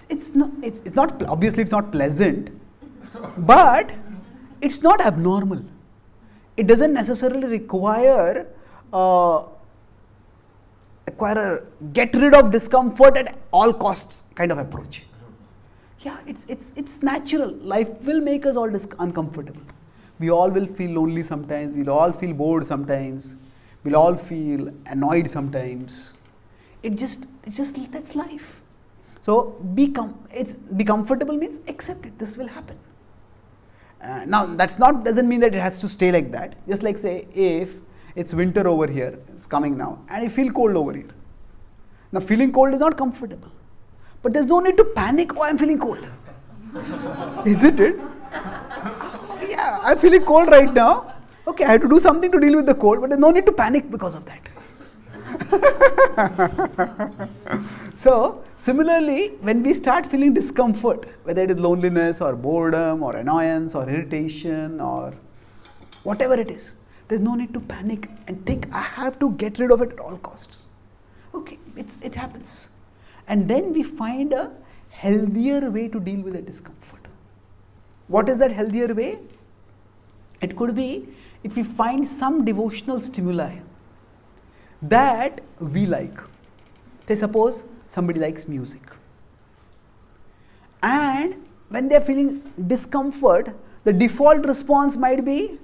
It's not, obviously it's not pleasant, but it's not abnormal. It doesn't necessarily require a get rid of discomfort at all costs kind of approach. Yeah, it's natural. Life will make us all uncomfortable. We all will feel lonely sometimes. We'll all feel bored sometimes. We'll all feel annoyed sometimes. It's just that's life. So be comfortable means accept it. This will happen. Now doesn't mean that it has to stay like that. Just like say if it's winter over here, it's coming now, and you feel cold over here. Now feeling cold is not comfortable, but there's no need to panic. Oh, I'm feeling cold. Isn't it? Yeah, I'm feeling cold right now. Okay, I have to do something to deal with the cold, but there's no need to panic because of that. So, similarly, when we start feeling discomfort, whether it is loneliness or boredom or annoyance or irritation or whatever it is, there's no need to panic and think, I have to get rid of it at all costs. Okay, it happens. And then we find a healthier way to deal with the discomfort. What is that healthier way? It could be if we find some devotional stimuli that we like. Say suppose somebody likes music, and when they're feeling discomfort, the default response might be,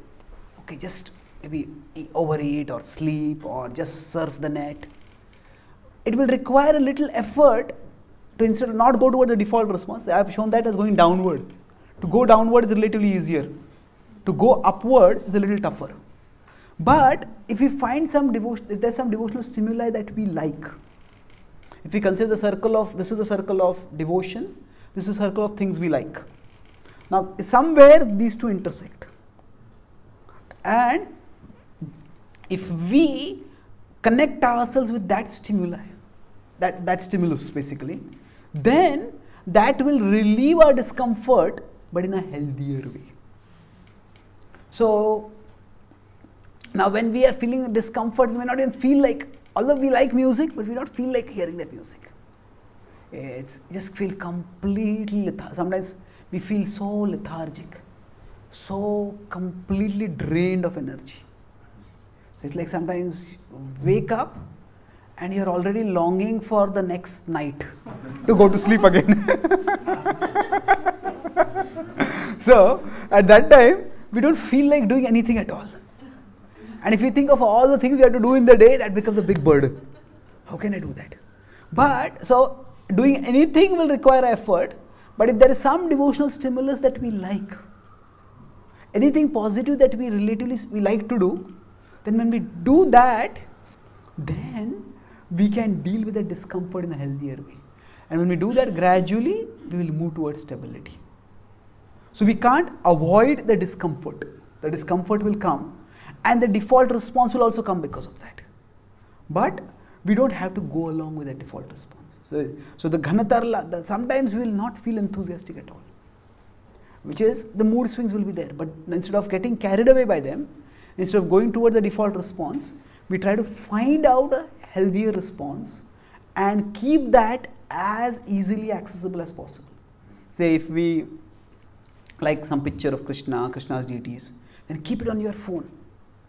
okay, just maybe overeat or sleep or just surf the net. It will require a little effort to instead of not go toward the default response. I have shown that as going downward. To go downward is relatively easier. To go upward is a little tougher. But if we find if there's some devotional stimuli that we like, if we consider this is a circle of devotion, this is a circle of things we like. Now, somewhere these two intersect. And if we connect ourselves with that stimuli, that stimulus basically, then that will relieve our discomfort, but in a healthier way. So, now when we are feeling discomfort, we may not even feel like, although we like music, but we don't feel like hearing that music. It's just feel completely lethargic. Sometimes we feel so lethargic, so completely drained of energy. So it's like sometimes you wake up and you're already longing for the next night to go to sleep again. So at that time, we don't feel like doing anything at all. And if you think of all the things we have to do in the day, that becomes a big burden. How can I do that? But, so doing anything will require effort, but if there is some devotional stimulus that we like, anything positive that we like to do, then when we do that, then we can deal with the discomfort in a healthier way. And when we do that gradually, we will move towards stability. So we can't avoid the discomfort. The discomfort will come, and the default response will also come because of that. But we don't have to go along with the default response. So the Ghanatarla, sometimes we will not feel enthusiastic at all, which is the mood swings will be there. But instead of getting carried away by them, instead of going toward the default response, we try to find out a healthier response and keep that as easily accessible as possible. Say if we like some picture of Krishna's deities, then keep it on your phone.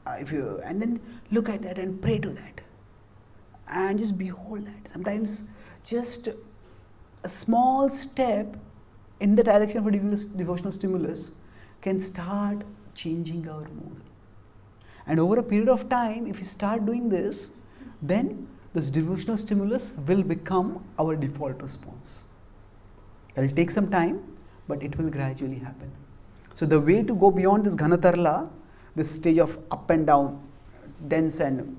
And then look at that and pray to that. And just behold that. Sometimes just a small step in the direction of a devotional stimulus can start changing our mood. And over a period of time, if we start doing this, then this devotional stimulus will become our default response. It will take some time, but it will gradually happen. So the way to go beyond this Ghanatarla, this stage of up and down, dense and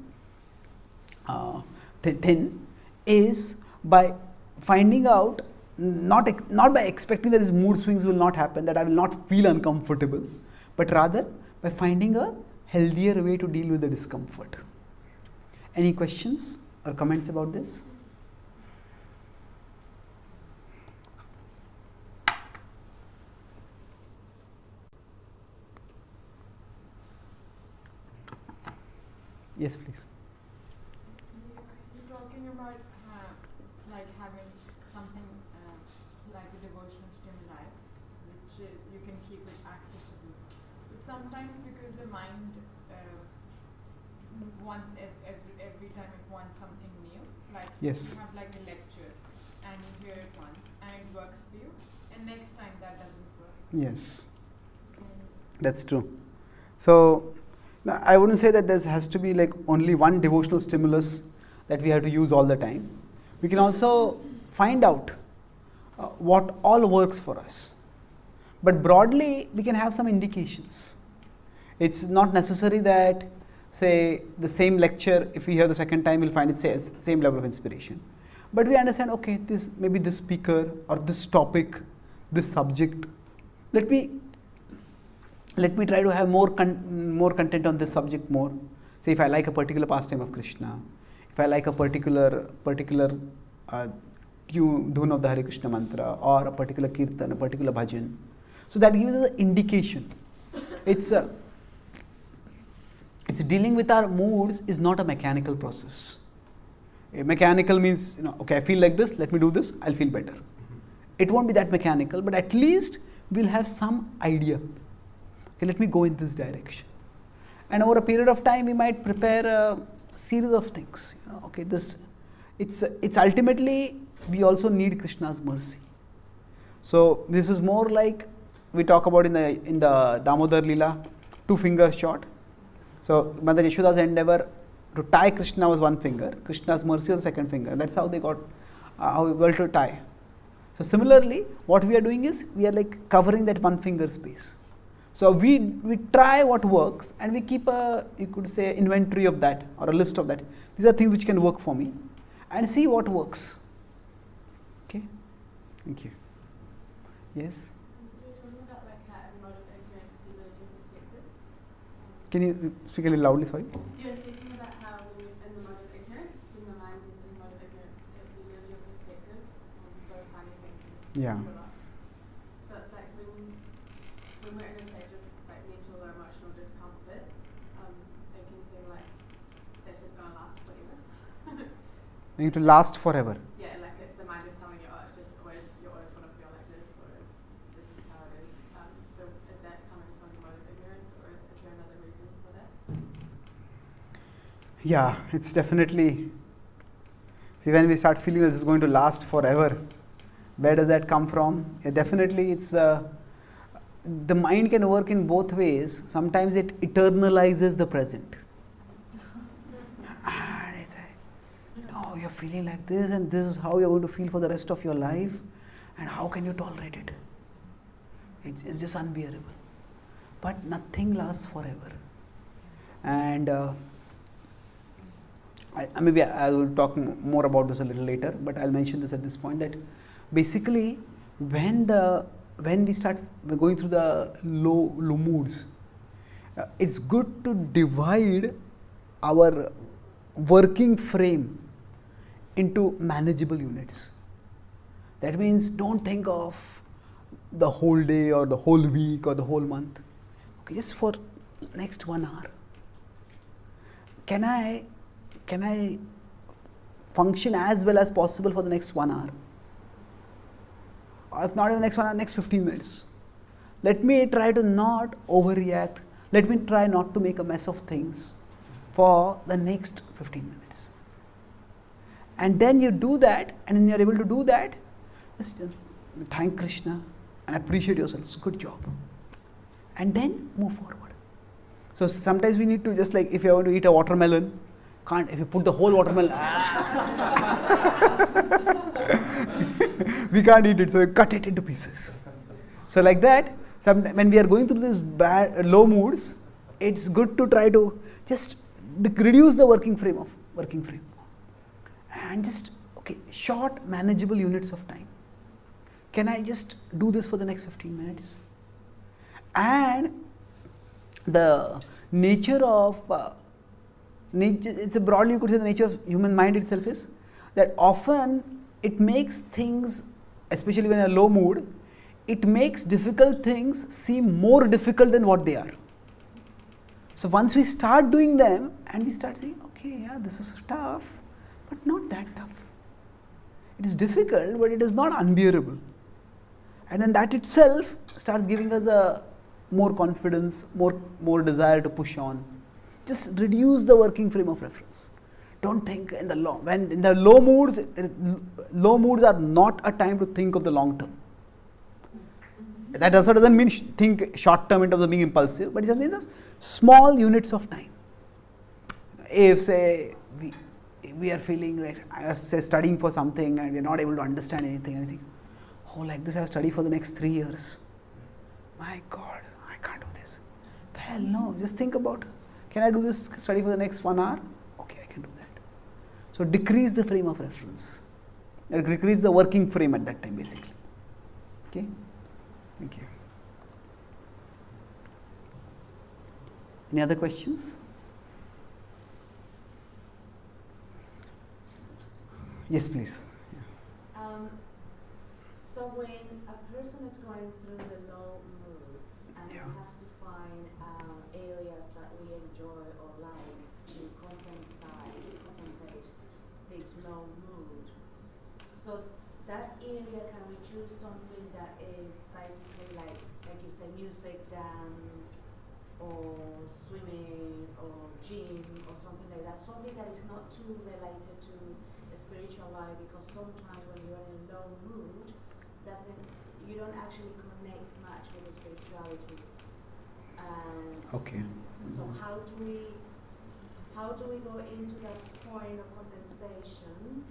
thin, is by finding out, not by expecting that these mood swings will not happen, that I will not feel uncomfortable, but rather by finding a healthier way to deal with the discomfort. Any questions or comments about this? Yes, please. You're talking about like having something like a devotional stimuli, which you can keep it accessible. But sometimes because the mind wants every time it wants something new, like Yes. you have like a lecture and you hear it once and it works for you, and next time that doesn't work. Yes, that's true. So now, I wouldn't say that there has to be like only one devotional stimulus that we have to use all the time. We can also find out what all works for us. But broadly, we can have some indications. It's not necessary that, say, the same lecture, if we hear the second time, we'll find it says same level of inspiration. But we understand, okay, this maybe this speaker or this topic, this subject, let me try to have more content on this subject more. Say if I like a particular pastime of Krishna, if I like a particular dhun of the Hare Krishna mantra, or a particular kirtan, a particular bhajan. So that gives us an indication. It's dealing with our moods is not a mechanical process. A mechanical means, okay, I feel like this, let me do this, I'll feel better. It won't be that mechanical, but at least we'll have some idea. Okay, let me go in this direction. And over a period of time, we might prepare a series of things. Okay, it's ultimately, we also need Krishna's mercy. So this is more like we talk about in the Damodar Leela, 2 fingers short. So Mother Yashoda's endeavor to tie Krishna was 1 finger, Krishna's mercy was the 2nd finger. That's how they got how we were to tie. So similarly, what we are doing is we are like covering that 1 finger space. So we try what works and we keep you could say inventory of that or a list of that. These are things which can work for me and see what works. Okay, thank you. Yes? You're talking about like how in mode of ignorance you lose your perspective. Can you speak a little loudly, sorry? You're speaking about how when you're in the mode of ignorance, when the mind is in the mode of ignorance, you lose your perspective on so tiny things. Yeah. So it's like when we're in a stage of like mental or emotional discomfort, it can seem like that's just going to last forever. They need to last forever. Yeah, like the mind is telling you, oh, it's just always, you're always going to feel like this, or this is how it is. So is that coming from the mode of ignorance, or is there another reason for that? Yeah, it's definitely. See, when we start feeling this is going to last forever, where does that come from? Definitely, it's the mind can work in both ways. Sometimes it eternalizes the present. And it's no, you're feeling like this, and this is how you're going to feel for the rest of your life, and how can you tolerate it? It's just unbearable. But nothing lasts forever. And maybe I will talk more about this a little later, but I'll mention this at this point that basically when we start going through the low moods, it's good to divide our working frame into manageable units. That means don't think of the whole day or the whole week or the whole month. Okay, just for next 1 hour. Can I function as well as possible for the next 1 hour? Or if not even next 1 hour, next 15 minutes. Let me try to not overreact. Let me try not to make a mess of things for the next 15 minutes. And then you do that, and when you're able to do that, just thank Krishna and appreciate yourself. It's a good job. And then move forward. So sometimes we need to, just like if you want to eat a watermelon, if you put the whole watermelon, we can't eat it, so you cut it into pieces. So like that, when we are going through these low moods, it's good to try to just reduce the working frame, and just short manageable units of time. Can I just do this for the next 15 minutes? And the nature of it's broadly you could say the nature of human mind itself is that often it makes things, especially when in a low mood, it makes difficult things seem more difficult than what they are. So once we start doing them and we start saying, okay, yeah, this is tough, but not that tough. It is difficult, but it is not unbearable. And then that itself starts giving us a more confidence, more desire to push on. Just reduce the working frame of reference. Don't think in the long. When in the low moods are not a time to think of the long term. That also doesn't mean think short term in terms of being impulsive, but it just means small units of time. If say we are feeling like say studying for something and we are not able to understand anything. Oh, like this I have studied for the next 3 years. My God, I can't do this. Well, no, just think about, can I do this study for the next 1 hour? Okay, I can do that. So decrease the frame of reference. Decrease the working frame at that time basically. Okay? Thank you. Any other questions? Yes, please. So when a person is going through the low moods and we have to find areas that we enjoy or like to compensate this low mood, so that area, can we choose something that is basically like you say, music, dance, or swimming, or gym, or something like that, something that is not too related to the spiritual life, because sometimes when you're in a low mood, you don't actually connect much with the spirituality. And Okay. so how do we go into that point of compensation,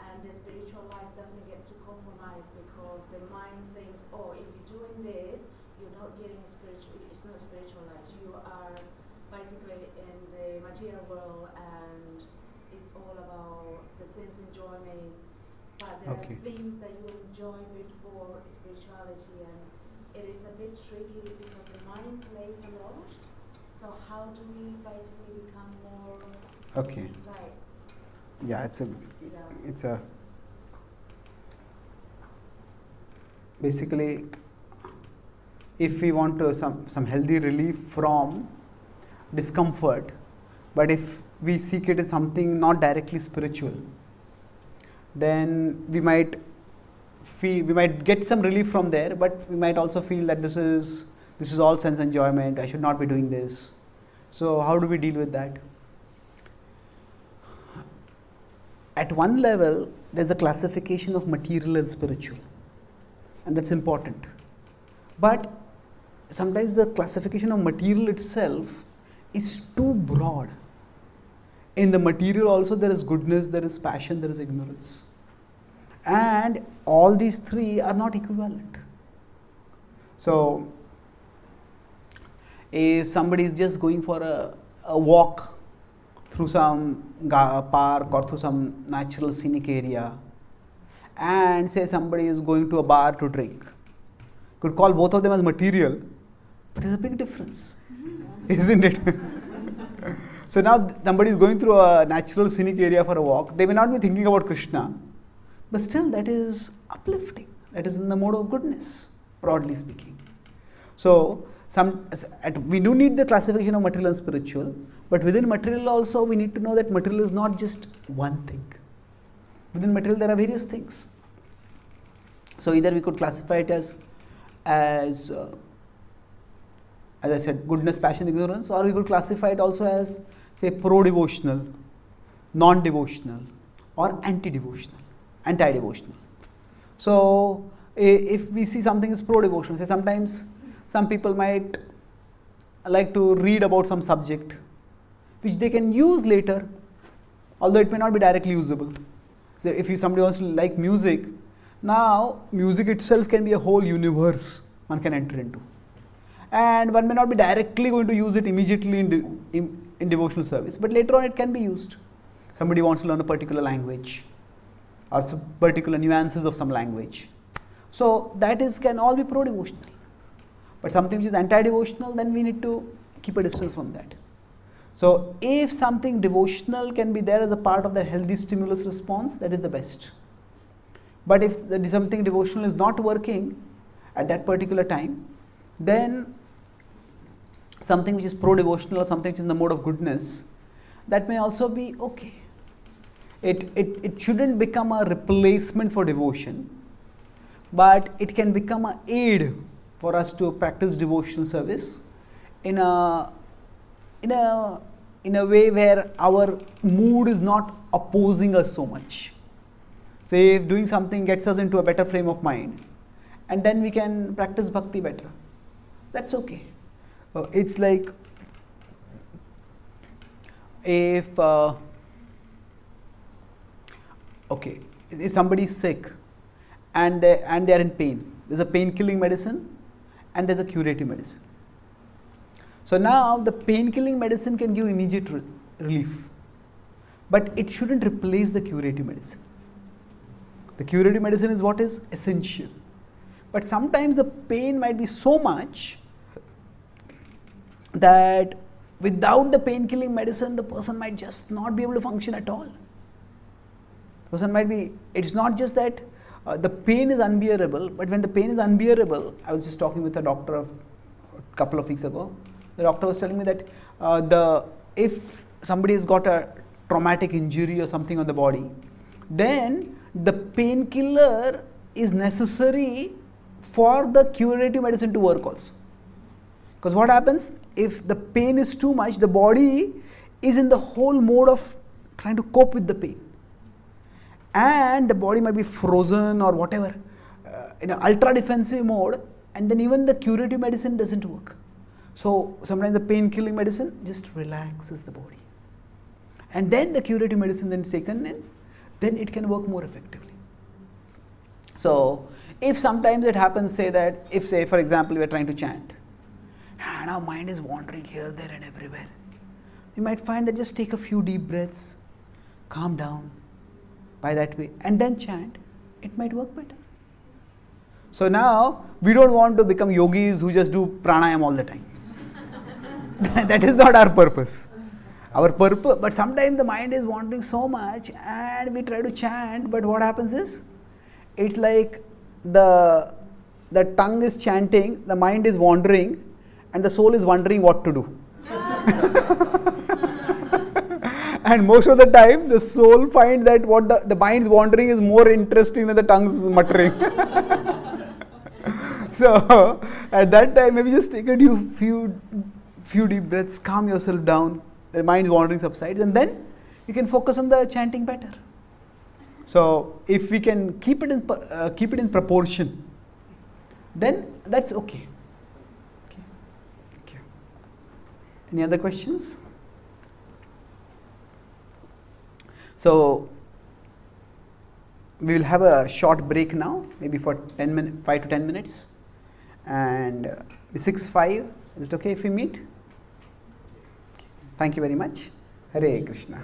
and the spiritual life doesn't get to compromise because the mind thinks, oh, if you're doing this, you're not getting it's not a spiritual life. You are basically in the material world and it's all about the sense enjoyment. But there are things that you enjoy before spirituality, and it is a bit tricky because the mind plays a lot. So how do we basically become more like? Yeah, it's a basically if we want to some healthy relief from discomfort, but if we seek it as something not directly spiritual, then we might get some relief from there, but we might also feel that this is all sense enjoyment, I should not be doing this. So how do we deal with that? At one level, there's the classification of material and spiritual, and that's important. But sometimes the classification of material itself is too broad. In the material also there is goodness, there is passion, there is ignorance. And all these three are not equivalent. So, if somebody is just going for a walk through some park or through some natural scenic area, and say somebody is going to a bar to drink, could call both of them as material, but there's a big difference, isn't it? So now somebody is going through a natural scenic area for a walk. They may not be thinking about Krishna, but still that is uplifting. That is in the mode of goodness, broadly speaking. So we do need the classification of material and spiritual, but within material also we need to know that material is not just one thing. Within material there are various things. So either we could classify it as I said, goodness, passion, ignorance, or we could classify it also as, say, pro-devotional, non-devotional, or anti-devotional. So if we see something is pro-devotional, say sometimes some people might like to read about some subject which they can use later, although it may not be directly usable. So if somebody wants to like music, now music itself can be a whole universe one can enter into. And one may not be directly going to use it immediately in devotional service, but later on it can be used. Somebody wants to learn a particular language or some particular nuances of some language. So that can all be pro-devotional. But something which is anti-devotional, then we need to keep a distance from that. So if something devotional can be there as a part of the healthy stimulus response, that is the best. But if something devotional is not working at that particular time, then something which is pro-devotional or something which is in the mode of goodness, that may also be okay. It shouldn't become a replacement for devotion, but it can become an aid for us to practice devotional service in a way where our mood is not opposing us so much. Say if doing something gets us into a better frame of mind, and then we can practice bhakti better. That's okay. It's like if somebody is sick and they are in pain, there's a pain-killing medicine and there's a curative medicine. So now the pain-killing medicine can give immediate relief, but it shouldn't replace the curative medicine. The curative medicine is what is essential. But sometimes the pain might be so much that without the pain-killing medicine, the person might just not be able to function at all. The person might be, it's not just that the pain is unbearable, but when the pain is unbearable, I was just talking with a doctor a couple of weeks ago. The doctor was telling me that if somebody has got a traumatic injury or something on the body, then the painkiller is necessary for the curative medicine to work also. Because what happens, if the pain is too much, the body is in the whole mode of trying to cope with the pain. And the body might be frozen or whatever, in an ultra defensive mode, and then even the curative medicine doesn't work. So sometimes the pain-killing medicine just relaxes the body. And then the curative medicine then is taken in, then it can work more effectively. So if sometimes it happens, say for example we are trying to chant, and our mind is wandering here, there and everywhere, you might find that just take a few deep breaths, calm down by that way, and then chant, it might work better. So now we don't want to become yogis who just do pranayam all the time. That is not our purpose. Our purpose, but sometimes the mind is wandering so much and we try to chant, but what happens is, it's like the tongue is chanting, the mind is wandering, and the soul is wondering what to do. And most of the time, the soul finds that what the mind's wandering is more interesting than the tongue's muttering. So, at that time, maybe just take a few deep breaths, calm yourself down, the mind's wandering subsides, and then you can focus on the chanting better. So, if we can keep it in proportion, then that's okay. Thank you. Any other questions? So, we will have a short break now, maybe for 5 to 10 minutes, and 6:05. Is it okay if we meet? Thank you very much. Hare Krishna.